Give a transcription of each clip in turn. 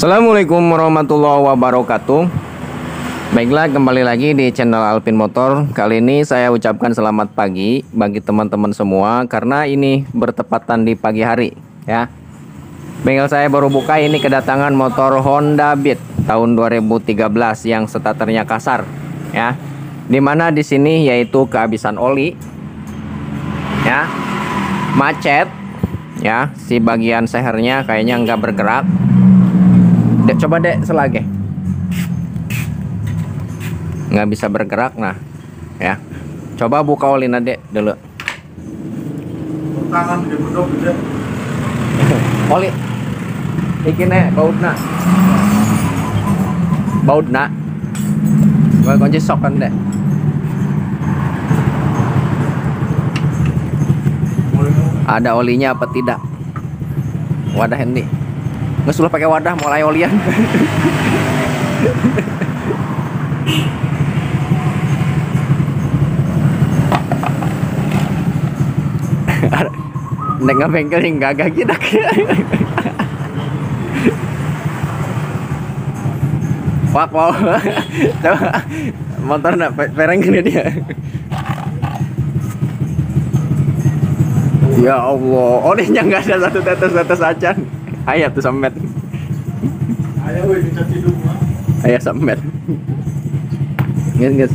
Assalamualaikum warahmatullahi wabarakatuh. Baiklah, kembali lagi di channel Alpin Motor. Kali ini saya ucapkan selamat pagi bagi teman-teman semua karena ini bertepatan di pagi hari ya. Bengkel saya baru buka, ini kedatangan motor Honda Beat tahun 2013 yang starternya kasar ya. Dimana di sini yaitu kehabisan oli ya, macet ya, si bagian sehernya kayaknya nggak bergerak. Dek, coba dek selagi nggak bisa bergerak. Nah ya, coba buka oli dek dulu. Tangan di bedok dek. Oli ikine bautna gua kunci sok kan dek. Ada olinya apa tidak? Wadah ini nggak sudah pakai wadah, mulai olian. Nengah bengkel yang gagah gitu. Wak mau coba motor nak pereng gini dia. Ya Allah, olinya nggak ada satu tetes aja. Ayah tuh semet. Ayah woi kita tidur mah. Ayah semet. Guys.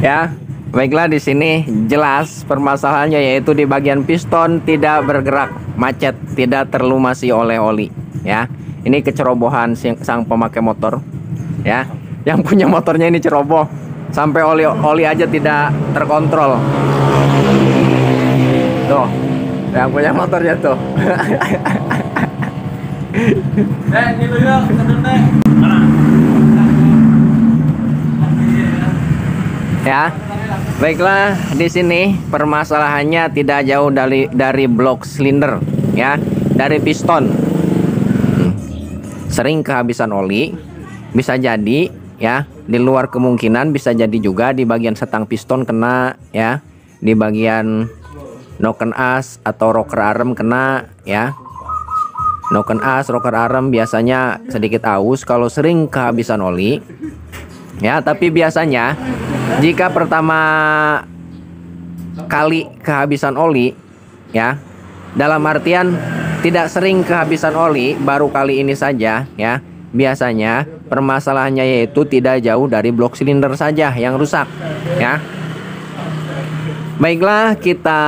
Ya, baiklah, di sini jelas permasalahannya yaitu di bagian piston tidak bergerak, macet, tidak terlumasi oleh oli ya. Ini kecerobohan sang pemakai motor ya. Yang punya motornya ini ceroboh sampai oli aja tidak terkontrol. Tuh, yang punya motornya tuh. Ini lu yuk, kendor dek. Mana? Ya, baiklah, di sini permasalahannya tidak jauh dari blok silinder ya, dari piston. Sering kehabisan oli, bisa jadi ya, di luar kemungkinan bisa jadi juga di bagian setang piston kena ya, di bagian noken as atau rocker arm kena ya. Noken as, rocker arm biasanya sedikit aus kalau sering kehabisan oli ya. Tapi biasanya jika pertama kali kehabisan oli ya, dalam artian tidak sering kehabisan oli, baru kali ini saja ya, biasanya permasalahannya yaitu tidak jauh dari blok silinder saja yang rusak ya. Baiklah, kita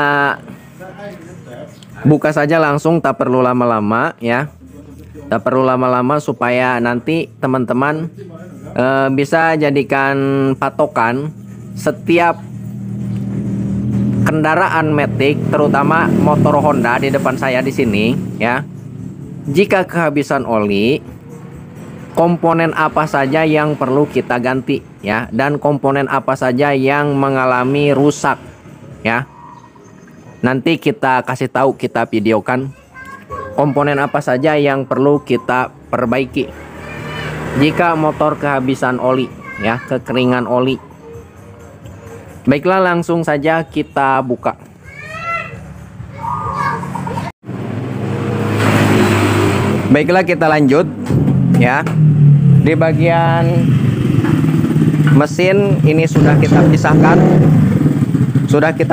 buka saja langsung, tak perlu lama-lama ya. Tak perlu lama-lama supaya nanti teman-teman bisa jadikan patokan setiap kendaraan matic, terutama motor Honda di depan saya di sini ya. Jika kehabisan oli, komponen apa saja yang perlu kita ganti ya, dan komponen apa saja yang mengalami rusak ya. Nanti kita kasih tahu, kita videokan komponen apa saja yang perlu kita perbaiki jika motor kehabisan oli ya, kekeringan oli. Baiklah, langsung saja kita buka. Baiklah, kita lanjut ya. Di bagian mesin ini sudah kita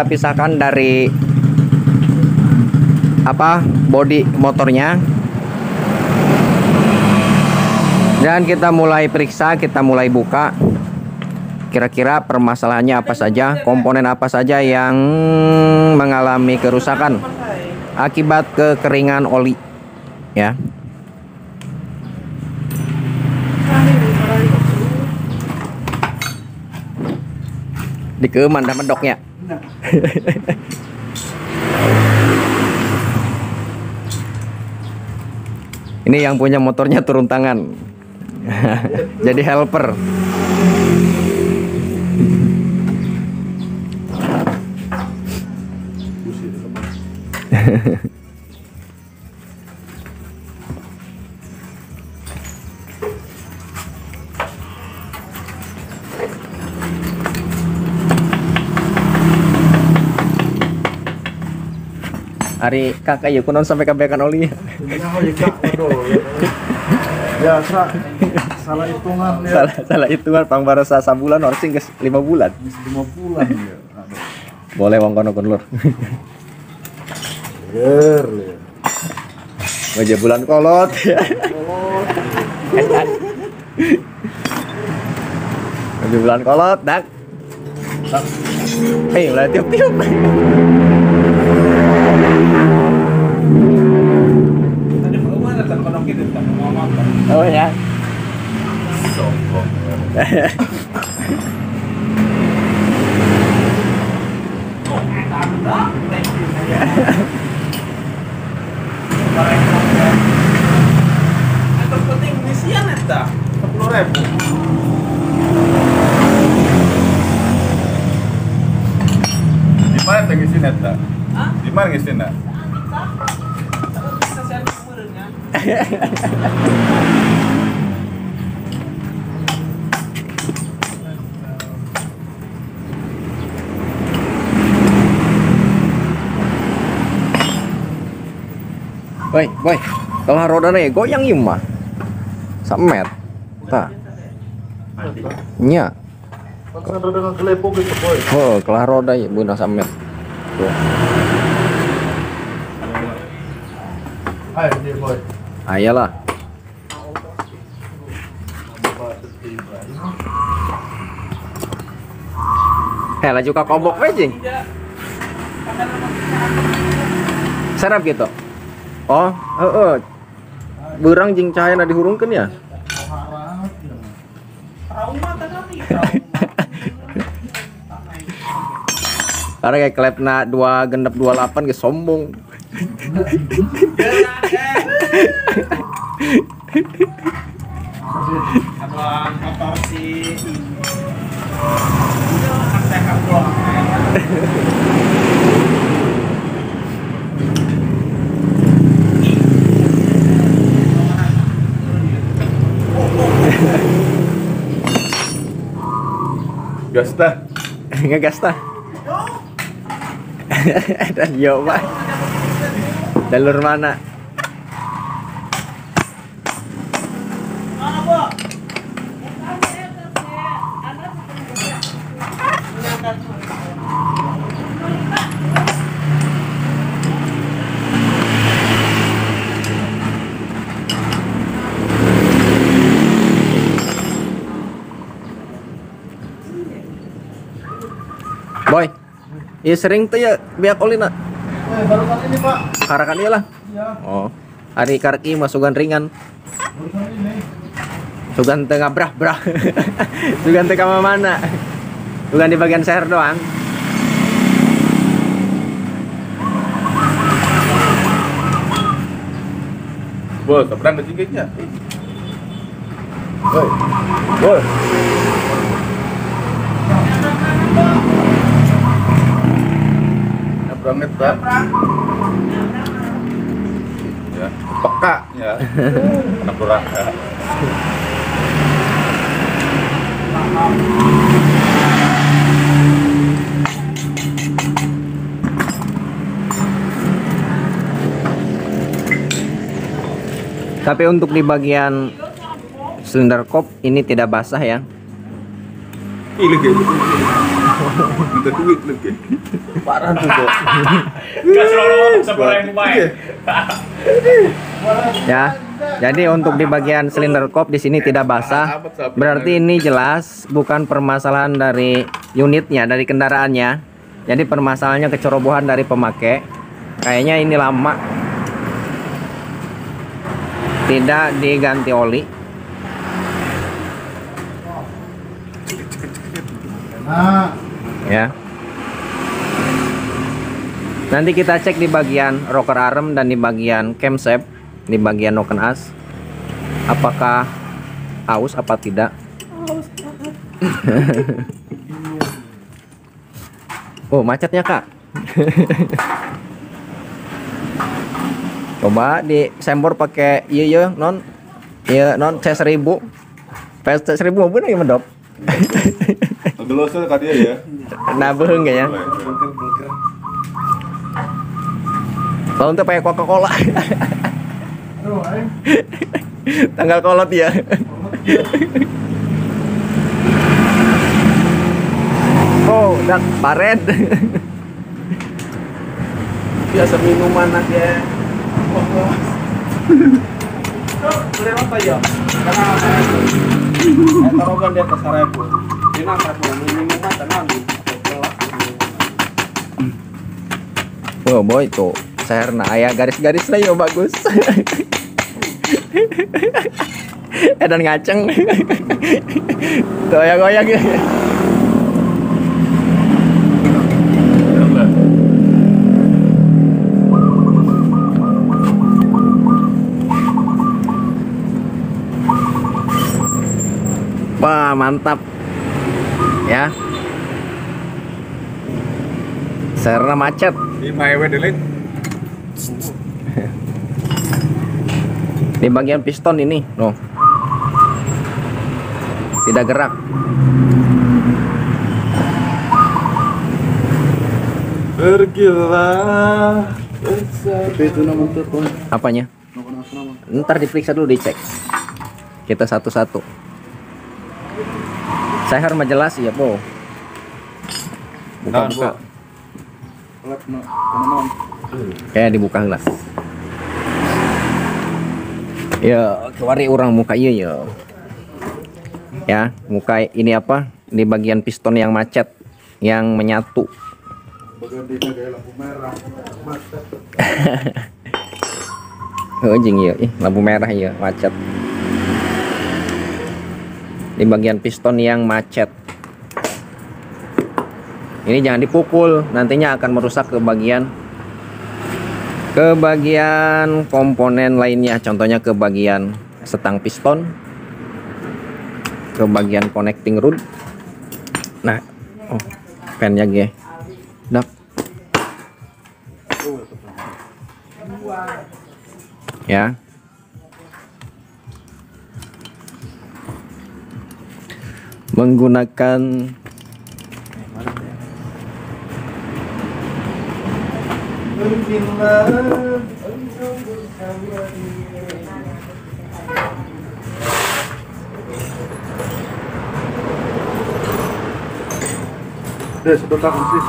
pisahkan dari bodi motornya, dan kita mulai periksa, kita mulai buka kira-kira permasalahannya apa saja, komponen apa saja yang mengalami kerusakan akibat kekeringan oli ya. Dikeman dah medoknya. Ini yang punya motornya turun tangan. Jadi helper. Hari kakak ya kunon sampai kabekan oli. Ya, salah hitungan ya. Salah hitungan pang barasa sabulan harus sing 5 bulan. 5 bulan ya. Boleh wong kono kun lur. Ger. Wajah bulan kolot. Wajah bulan kolot, dak. Hei, mulai tiup-tiup. Tadi mau datang kono gitu, tak mau makan. Oh ya. Sombong. Atau penting ngisian eta 10.000. Di mana teh ngisi neta? Hah? Di mana ngisi neta? Bisa saya umurnya. Boy, kalau rodanya goyang ieu mah. Samet. Tah. Nya. Kan ada dengan kelepok gitu, boy. Oh, kelah roda ya beuna samet. Tuh. Hai, dia boy. Ayalah. Laju ka kobok we jing. Serap gitu. Oh, heeh. Beurang jeung cahayana dihurungkeun ya. Trauma tadi. Karena kayak klepna 2 gendep 28 ge sombong. Abang motor si saya kabur. Gas dah. Ngegas tah. Dan yo Pak. Jalur mana? Boy, iya sering tuh ya biak olina. Baru kali ini, Pak. Karakan ieu lah. Iya, Oh, hari karki mah sugan ringan. baru kali ini. Sugan teu ngabrah-brah. Sugan teu ka mana. Sugan di bagian seher doang. Boy, keberang kecil-kecilnya. Boy. Boy. Banget, Pak. Ya, peka ya. Anak durhaka. Tapi untuk di bagian silinder kop ini tidak basah ya. Ih, lagi. Minta duit lagi. Parah tuh, Bos. Gas rolong seberang main. Ya. Jadi untuk di bagian silinder kop di sini tidak basah. Berarti ini jelas bukan permasalahan dari unitnya, dari kendaraannya. Jadi permasalahannya kecerobohan dari pemakai. Kayaknya ini lama. Tidak diganti oli. Nah, Ya. Nanti kita cek di bagian rocker arm dan di bagian camshaft, di bagian noken as, apakah aus apa tidak. Oh, macetnya Kak. Coba di sembor pakai iya non, iya non C1000, C1000 bener ya mendop. ngegelosel ka dia ya. Nah beung ya. Kalau untuk pakai Coca-Cola. Tanggal kolot ya. Oh, udah paret. Biasa minuman aja. Boleh apa ya? Karena taruhkan di atas 1.000. Ini apa minuman tenang. Oh boy tuh, saya na ayah garis-garis lah yo bagus. Dan ngaceng. Tuh goyang-goyang ya. Wah, mantap. Ya. Serna macet. Di MyWay delete. Di bagian piston ini, loh. Tidak gerak. Pergilah. Tapi itu nama telepon. Apanya? Ntar diperiksa dulu, dicek. Kita satu-satu. Saya harus jelas ya, Po. Buka-buka. Kayak dibuka lah. Ya, kewari orang muka iya ya. Ya, muka ini apa? Di bagian piston yang macet, yang menyatu. Oh, jing ya, lampu merah ya, macet. Di bagian piston yang macet. Ini jangan dipukul, nantinya akan merusak ke bagian komponen lainnya, contohnya ke bagian setang piston, ke bagian connecting rod. Nah, oh, pennya ge. Dak. Ya. Menggunakan Sudah tak sih.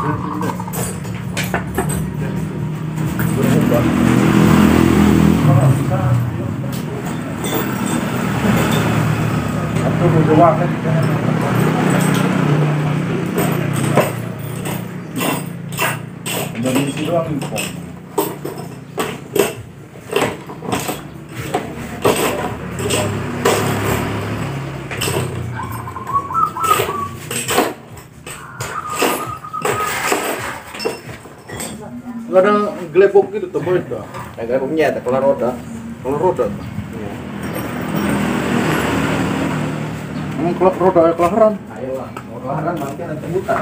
Aku mau jawab kan. Dari sini doang info. Gak ada gelepok gitu tuh boy dah. gelepoknya ada keluar roda. Kalau roda. Emang kalau roda ya kelahiran. Ayo lah, kelahiran nanti ada terbuka.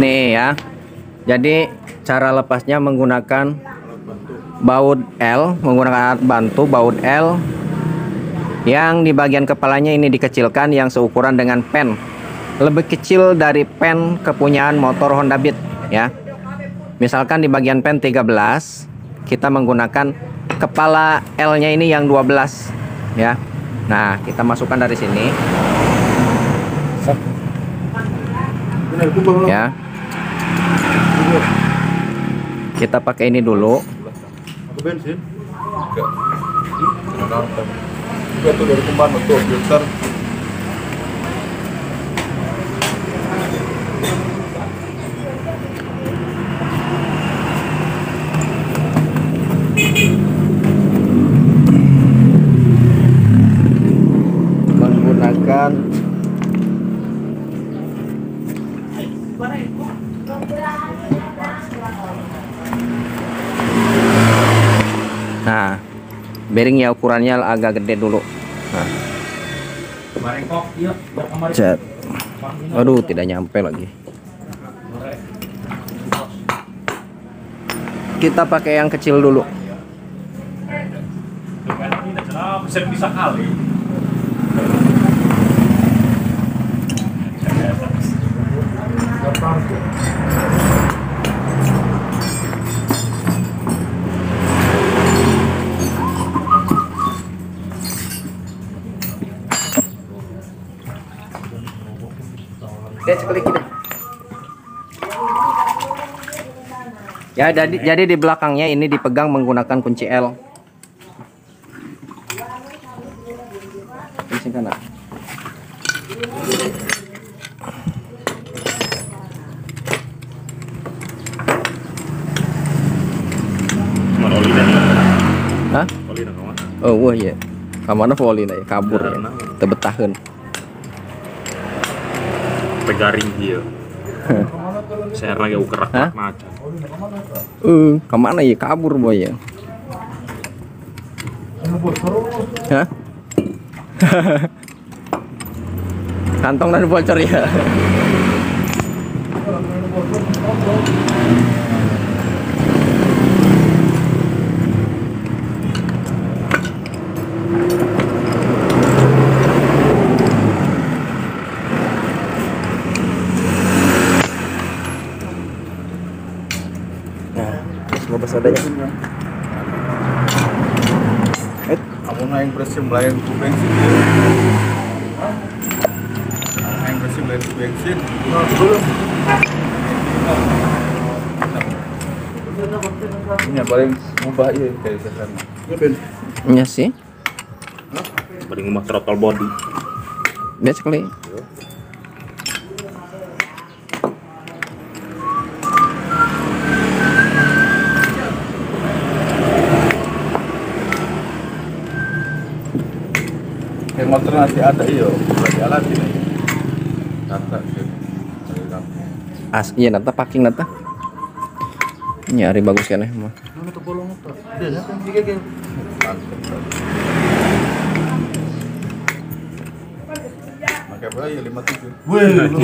Nih ya, jadi cara lepasnya menggunakan baut L, menggunakan alat bantu baut L yang di bagian kepalanya ini dikecilkan, yang seukuran dengan pen, lebih kecil dari pen kepunyaan motor Honda Beat ya. Misalkan di bagian pen 13, kita menggunakan kepala L nya ini yang 12 ya. Nah, kita masukkan dari sini ya. Kita pakai ini dulu. Aku bensin. Enggak. Juga tuh dari kemana tuh filter. Menggunakan nah, bearingnya ukurannya agak gede dulu. Nah, Barengkok, iya, cet. Aduh, tidak nyampe lagi. Kita pakai yang kecil dulu. Bisa kali. Klik deh. Ya, jadi di belakangnya ini dipegang menggunakan kunci L. Pusing kanan. Mana oli dan Hah? oli dan kawan. Oh, wah ya. Kamana volley ya, kabur ya. Tebetaheun. Pegaring dia. Saya lagi ukerak Hah? macan. Kemana ya, kabur boy ya. Hah? Kantong dan bocor ya. Semoga sadanya. Kamu naik bersih melayan ku bensin. Naik bersih melayan ku bensin. Ini paling mubah ya kayak sana. Iya sih. Paling rumah throttle body. Dia sekali. Yang motor masih ada iyo, lagi alat ini. Tata sih. Iya nata packing nata. Nyari bagus kan ya mah. Mana tuh bolong motor? Dia kan tiga game. Pakai berapa ya 57. Wih,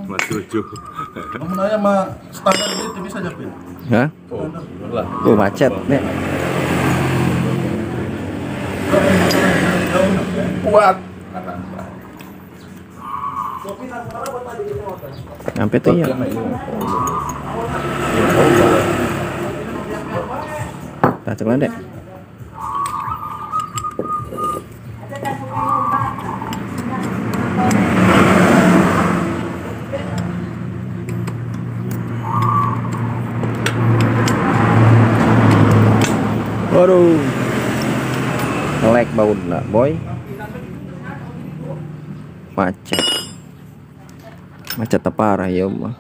Masih lucu. kamu nanya mah standar itu bisa nyapin. Hah? Oh, lah. Macet nih. Kuat. Sampai tuh ya. Nah, coba deh. Waduh. Ngelek bautna, boy. Macet. Macet parah ya, mah.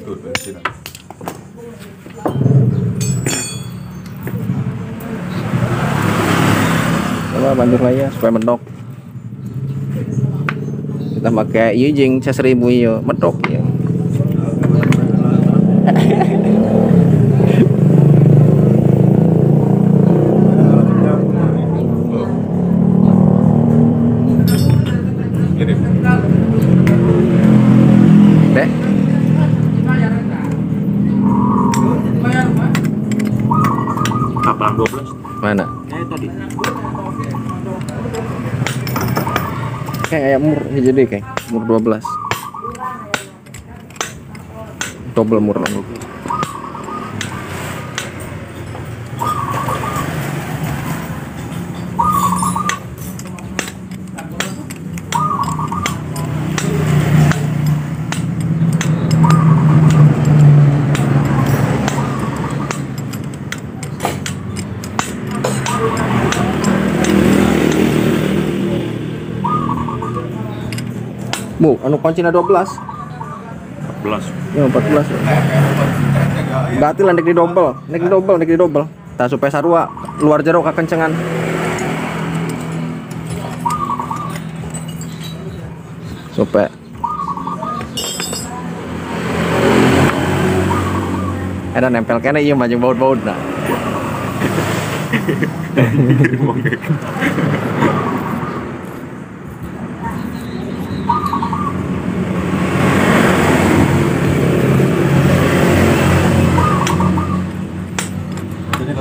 Tuh, bensin. Coba banjur lah ya supaya medok. Kita pakai yijing 1000 yo, medok ya. Kirim. Deh. Kapan 12? Mana? Tadi. Kayak mur jadi kayak mur 12. Double mur lagi. Bu, anu kuncinya 12. 14. Ya 14. Berarti lah nek di double. Tah supaya sarua luar jero kakencengan. Supaya ada nempel kene ieu mah jeung baut-bautna.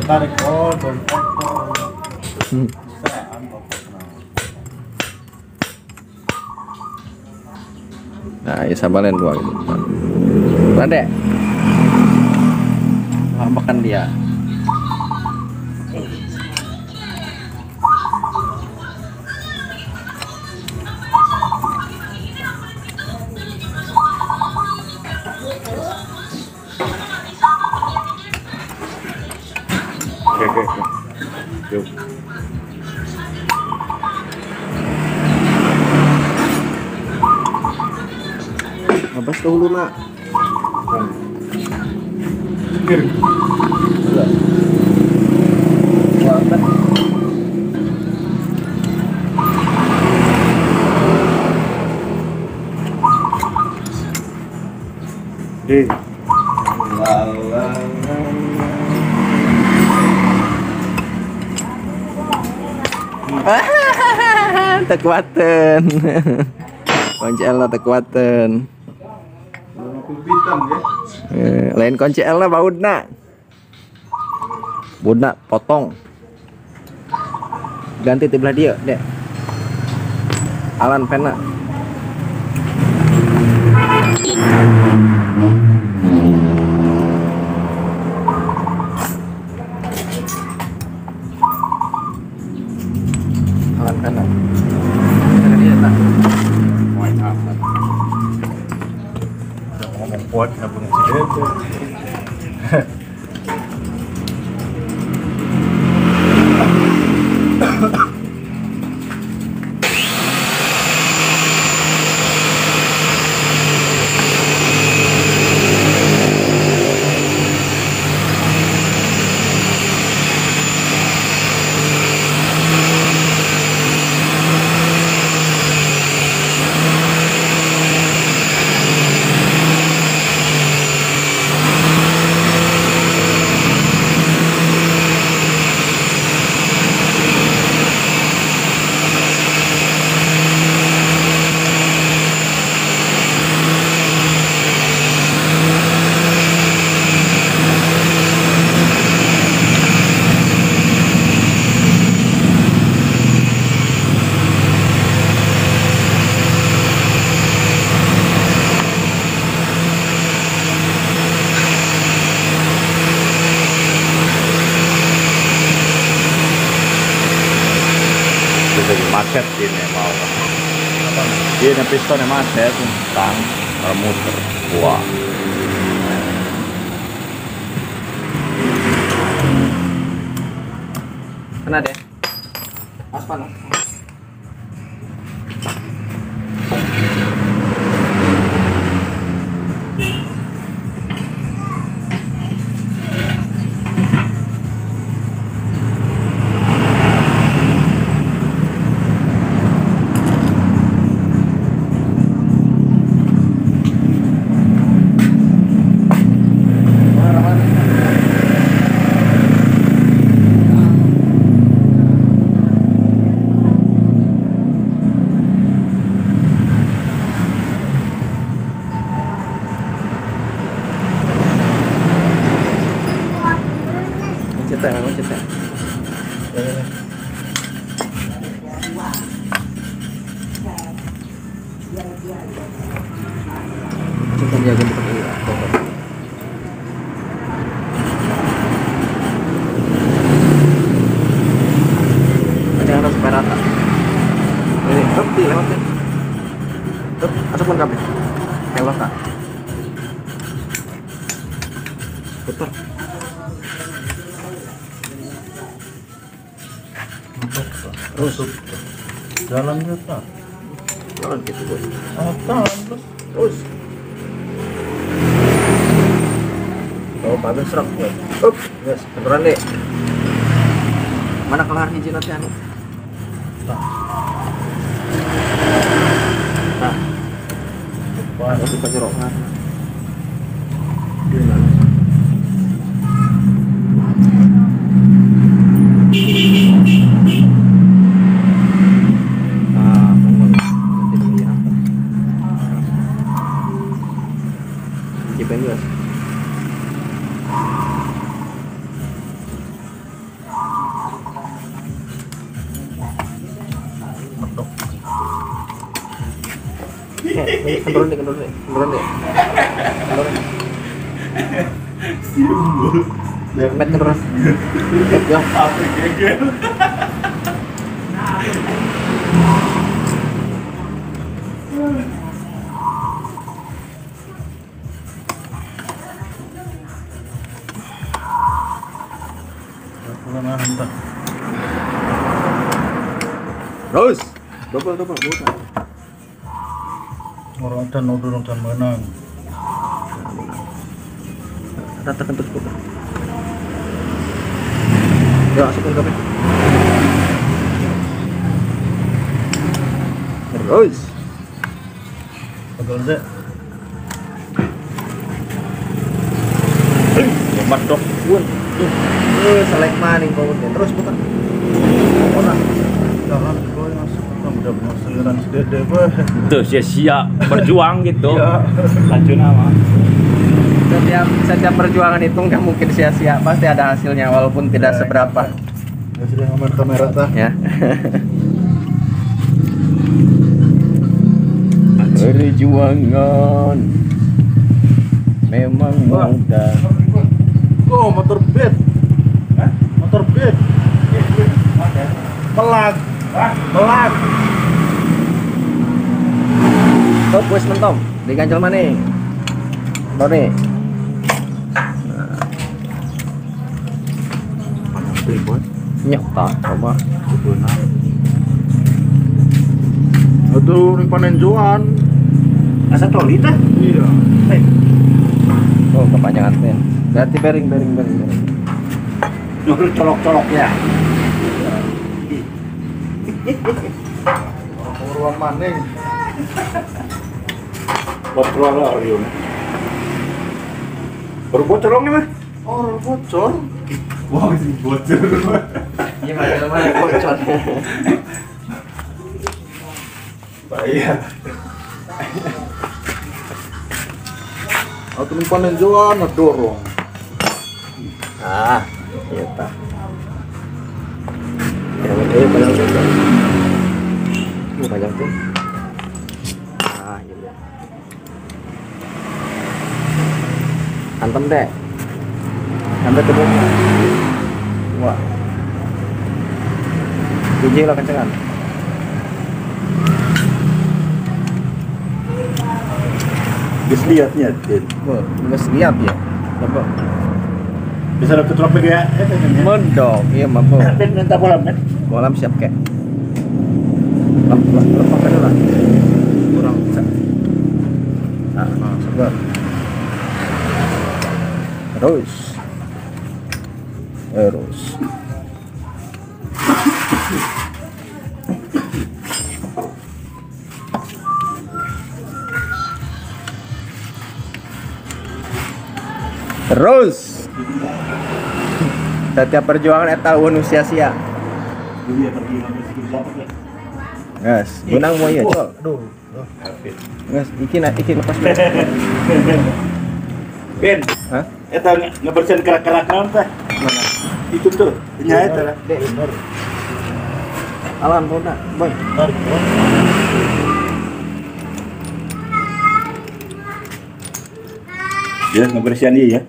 tarik dompet Nah, ya sabalen dua gitu. Rade. Makan dia. Oke. Yuk. Abas dahulu nak. Kiri. Tekuatan. Kunci L tekuatan. Hitam ya. Lain kunci L lah baudna. Baudna potong. Ganti sebelah dia, Dek. Alan pena. Alan pena. Dia tak. Main apa? Udah ngomong kuat nggak punya segitu. Macet ini mau ini pistonnya macet tang muter wah Kena deh. Pas panas. Cetek. Cetek jaga di pakai ada harus supaya rata. Ini lewatin. Asapkan kabel. Lewat tak? Putar. terus jalan kita Jalan gitu boy. terus Oh, pakai serak boy. Up, yes, beneran deh. Mana kelar hiji nanti anu? Nah, harus dipajerok kan? Gimana? Kendor deh. Met kendor. Ya. Apa gegel? Terus, double bukan. Orang dan nodong dan menang. Rata kentut putar. Ya, masukin kopi. Terus. Betul deh. Lemat dok. Selek maning kau terus putar. Orang. Jangan kau yang masuk. Udah seliran segede bah. Tuh sia-sia berjuang gitu. Ya. Lanjut nama. Setiap perjuangan itu nggak mungkin sia-sia, pasti ada hasilnya walaupun tidak seberapa. Ya sudah ngamen kamera tah. Ya. Perjuangan memang mudah. Oh, motor beat. Hah? Motor beat. Pelag. Pelag. Top wes mentom, diganjel mana? Tony. Nyata, coba. Aduh, ini panen Joan. Asa troli tah? Iya. Oh, kepanjangan pin. Berarti bearing. Nyuruh colok-colok ya. Ruang maning. Bocor lah Rio. Baru bocor dong nih. Oh, bocor. Wah, sih bocor. Iya, mana bocor. Iya. Atau ini panen Joan, dorong. Ah, iya tak. Ya, panjang tuh. Panjang tuh. Ah, iya. Antem deh. Sampai ke bawah. Wah. Biji lah kencengan. Bisa lihatnya, Din. Wah, nggak siap ya. Apa? Bisa dapat tropik ya? Mendok, iya mampu. Ben minta kolam kan? Kolam siap kek. Lepas dulu lah. Kurang bisa. Nah, sebar. Terus. Terus. Setiap perjuangan eta eueun sia-sia. Guys, benang mau ya, Col. Aduh. Guys, iki lepas. Ben, Hah? eta ngebersihin kerak-kerak naon teh? Mana? Itu tuh, nyait lah. Dek. Alam roda, boy. Ya, ngebersihin dia ya.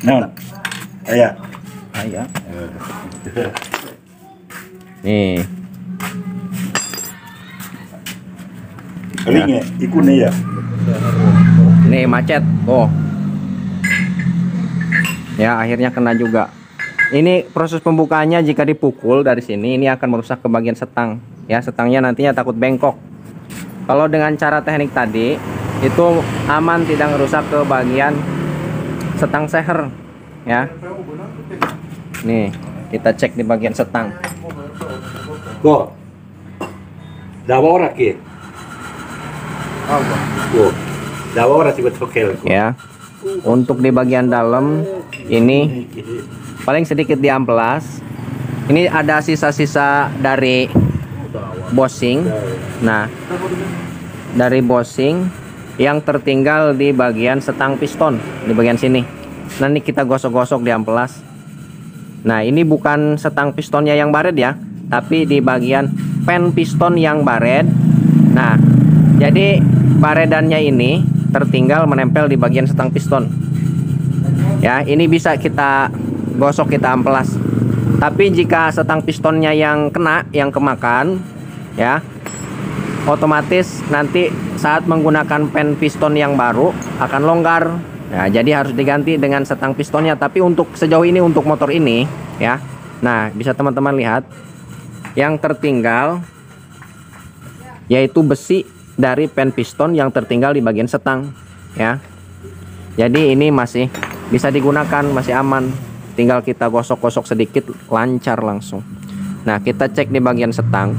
Naon? Aya. Aya. Nih, Kelingnya, ikunnya ya. nih macet. Oh. Ya, akhirnya kena juga. Ini proses pembukaannya jika dipukul dari sini ini akan merusak ke bagian setang. Ya, setangnya nantinya takut bengkok. Kalau dengan cara teknik tadi itu aman, tidak merusak ke bagian setang seher. Ya. Nih, kita cek di bagian setang. Kok? Dawa ora ki? Apa? Kok. Dawa ora sih betul. Ya. Untuk di bagian dalam ini paling sedikit diamplas. Ini ada sisa-sisa dari bossing. Nah, dari bossing yang tertinggal di bagian setang piston di bagian sini. Nanti kita gosok-gosok di amplas. Nah, ini bukan setang pistonnya yang baret ya, tapi di bagian pen piston yang baret. Nah, jadi paredannya ini tertinggal menempel di bagian setang piston. Ya, ini bisa kita gosok, kita amplas. Tapi jika setang pistonnya yang kena, yang kemakan, ya, otomatis nanti saat menggunakan pen piston yang baru akan longgar. Ya, jadi harus diganti dengan setang pistonnya. Tapi untuk sejauh ini untuk motor ini, ya. Nah, bisa teman-teman lihat yang tertinggal yaitu besi dari pen piston yang tertinggal di bagian setang, ya. Jadi ini masih bisa digunakan, masih aman. Tinggal kita gosok-gosok sedikit, lancar langsung. Nah, kita cek di bagian setang.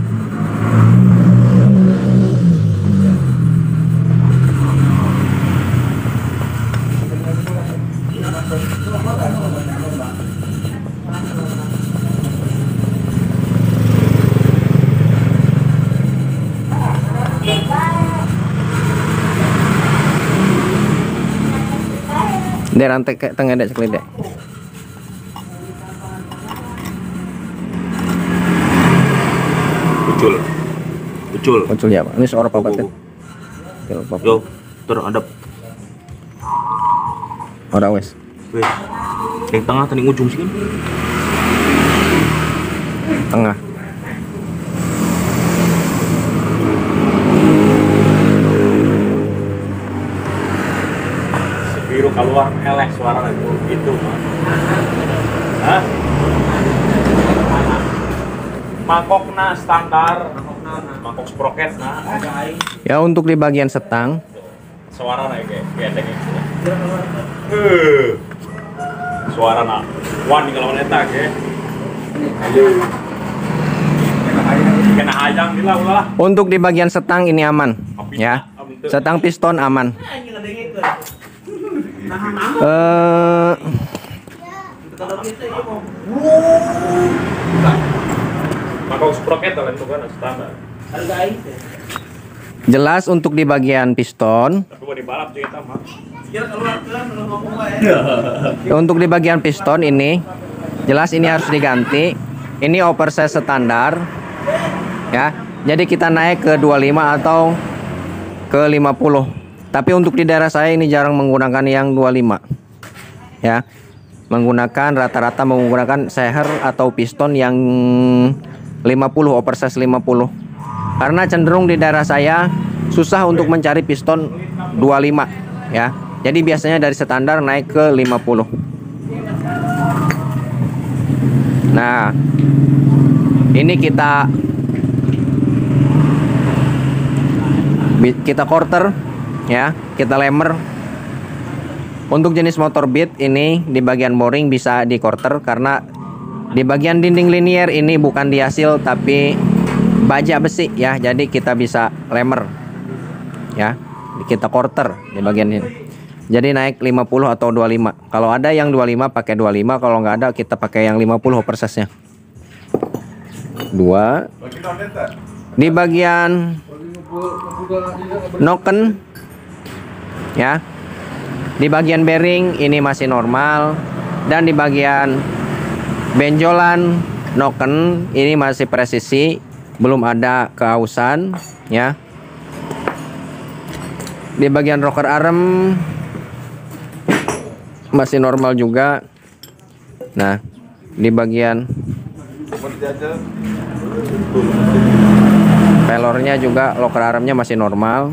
Dia rantai ke tengah dek sekali dek. Muncul ya Pak. Ini seorang papat kan. Yo, terhadap Orang wes. wes. Yang tengah tadi ujung sini. Tengah. Biru keluar elek suara itu mah. Hah? Mangkokna standar, mangkok sprocket nah. Ya, untuk di bagian setang Suara na kayak suara na. Wan kalau neta ke. Kena hayang gila ulah. untuk di bagian setang ini aman, ya. Setang piston aman. Mangkok sprocket lah itu kan standar. Jelas untuk di bagian piston. Tapi mau dibalap juga kita mah. Untuk di bagian piston ini jelas ini harus diganti. Ini oversize standar, ya. Jadi kita naik ke 25 atau ke 50. Tapi untuk di daerah saya ini jarang menggunakan yang 25, ya. Rata-rata menggunakan seher atau piston yang 50, oversize 50. Karena cenderung di daerah saya susah untuk mencari piston 25, ya. Jadi biasanya dari standar naik ke 50. Nah, ini kita quarter, ya, kita lemer. Untuk jenis motor Beat ini di bagian boring bisa di quarter karena di bagian dinding linier ini bukan dihasil tapi baja besi, ya. Jadi kita bisa lemer, ya. Kita quarter di bagian ini. Jadi naik 50 atau 25. Kalau ada yang 25 pakai 25, kalau nggak ada kita pakai yang 50 oversize-nya. 2. Di bagian noken, ya. Di bagian bearing ini masih normal, dan di bagian benjolan noken ini masih presisi, belum ada keausan, ya. Di bagian rocker arm masih normal juga. Nah, di bagian pelornya juga locker armnya masih normal.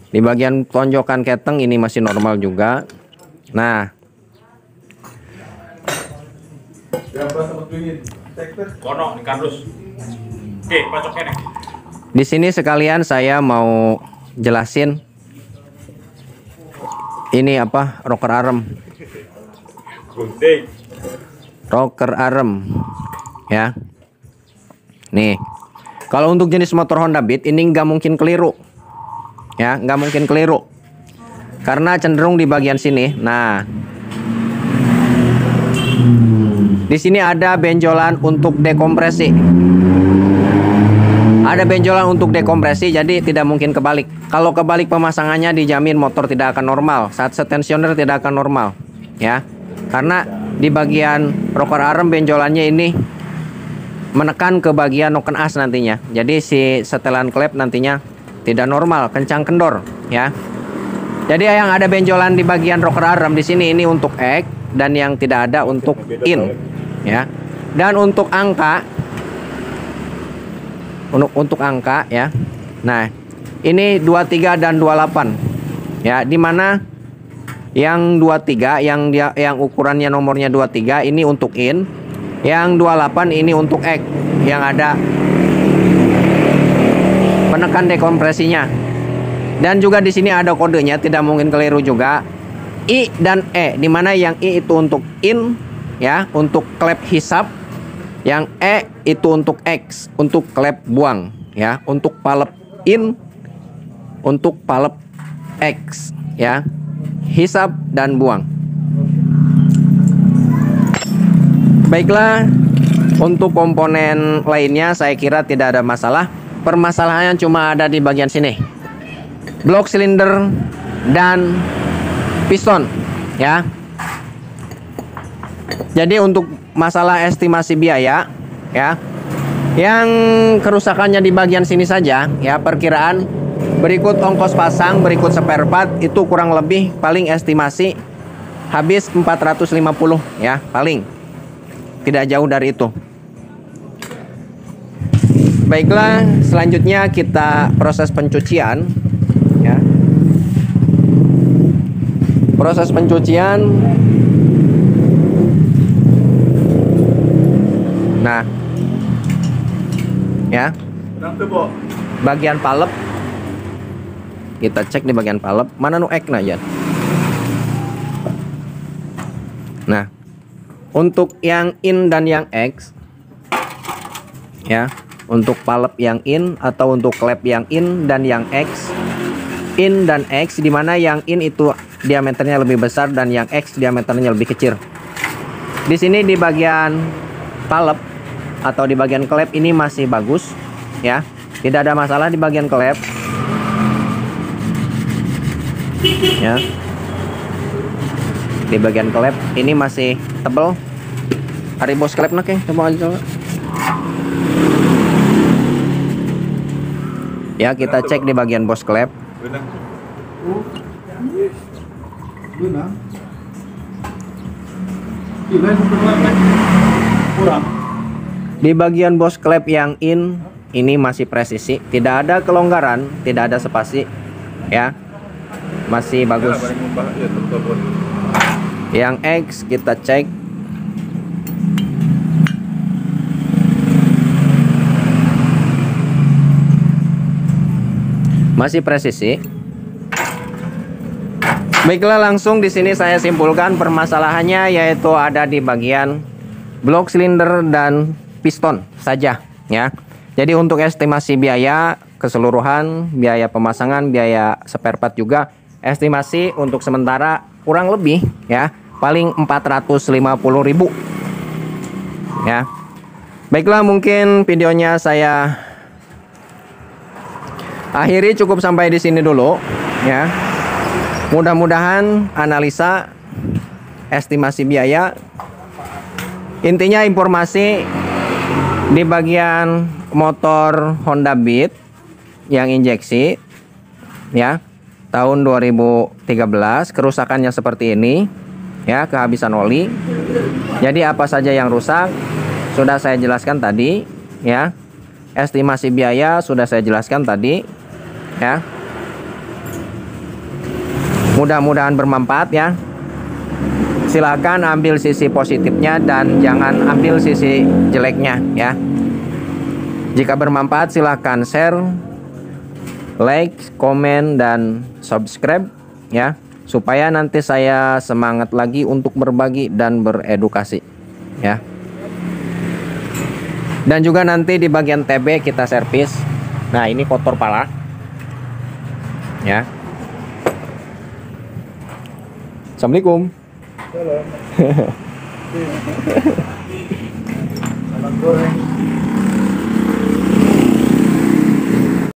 Di bagian tonjokan keteng ini masih normal juga. Nah, Kono di kardus. Oke, pacoknya nih. di sini sekalian saya mau jelasin ini apa rocker arm. Gunting. Rocker arm, ya. Nih, kalau untuk jenis motor Honda Beat ini nggak mungkin keliru, ya, nggak mungkin keliru karena cenderung di bagian sini. Nah, di sini ada benjolan untuk dekompresi. Ada benjolan untuk dekompresi, jadi tidak mungkin kebalik. Kalau kebalik pemasangannya dijamin motor tidak akan normal. Saat setensioner tidak akan normal, ya. Karena di bagian rocker arm benjolannya ini menekan ke bagian noken as nantinya. Jadi si setelan klep nantinya tidak normal, kencang kendor ya. Jadi yang ada benjolan di bagian rocker arm di sini ini untuk X dan yang tidak ada untuk in ya. Dan untuk angka ya. Nah, ini 23 dan 28. Ya, di mana yang 23 yang ukurannya nomornya 23 ini untuk in, yang 28 ini untuk X yang ada penekan dekompresinya. Dan juga di sini ada kodenya, tidak mungkin keliru juga. I dan E, di mana yang I itu untuk in ya, untuk klep hisap. Yang E itu untuk X, untuk klep buang ya, untuk palep in, untuk palep X ya, hisap dan buang. Baiklah, untuk komponen lainnya saya kira tidak ada masalah. Permasalahannya cuma ada di bagian sini, blok silinder dan piston ya. Jadi untuk masalah estimasi biaya ya, yang kerusakannya di bagian sini saja ya, perkiraan berikut ongkos pasang, berikut spare part, itu kurang lebih paling estimasi habis 450 ya, paling tidak jauh dari itu. Baiklah, selanjutnya kita proses pencucian ya. Proses pencucian. Nah, ya, bagian palep kita cek di bagian palep mana nu X aja. Nah, untuk yang in dan yang X ya, untuk palep yang in atau untuk klep yang in dan yang X, in dan X, di mana yang in itu diameternya lebih besar dan yang X diameternya lebih kecil. Di sini di bagian palep atau di bagian klep ini masih bagus ya, tidak ada masalah di bagian klep ya. Di bagian klep ini masih tebal. Hari bos klep nak coba aja coba. Ya, kita cek di bagian bos klep. Di bagian bos klep yang in ini masih presisi, tidak ada kelonggaran, tidak ada spasi ya, masih bagus. Yang X kita cek masih presisi. Baiklah, langsung di sini saya simpulkan permasalahannya yaitu ada di bagian blok silinder dan piston saja ya. Jadi untuk estimasi biaya keseluruhan, biaya pemasangan, biaya spare part juga estimasi untuk sementara kurang lebih ya, paling 450.000 ya. Baiklah, mungkin videonya saya akhiri cukup sampai di sini dulu ya. Mudah-mudahan analisa estimasi biaya, intinya informasi di bagian motor Honda Beat yang injeksi ya, tahun 2013, kerusakannya seperti ini ya, kehabisan oli. Jadi apa saja yang rusak sudah saya jelaskan tadi ya. Estimasi biaya sudah saya jelaskan tadi ya. Mudah-mudahan bermanfaat ya. Silakan ambil sisi positifnya dan jangan ambil sisi jeleknya ya. Jika bermanfaat silakan share, like, komen, dan subscribe ya, supaya nanti saya semangat lagi untuk berbagi dan beredukasi ya. Dan juga nanti di bagian TB kita servis. Nah, ini kotor pala ya. Assalamualaikum. Salam goreng.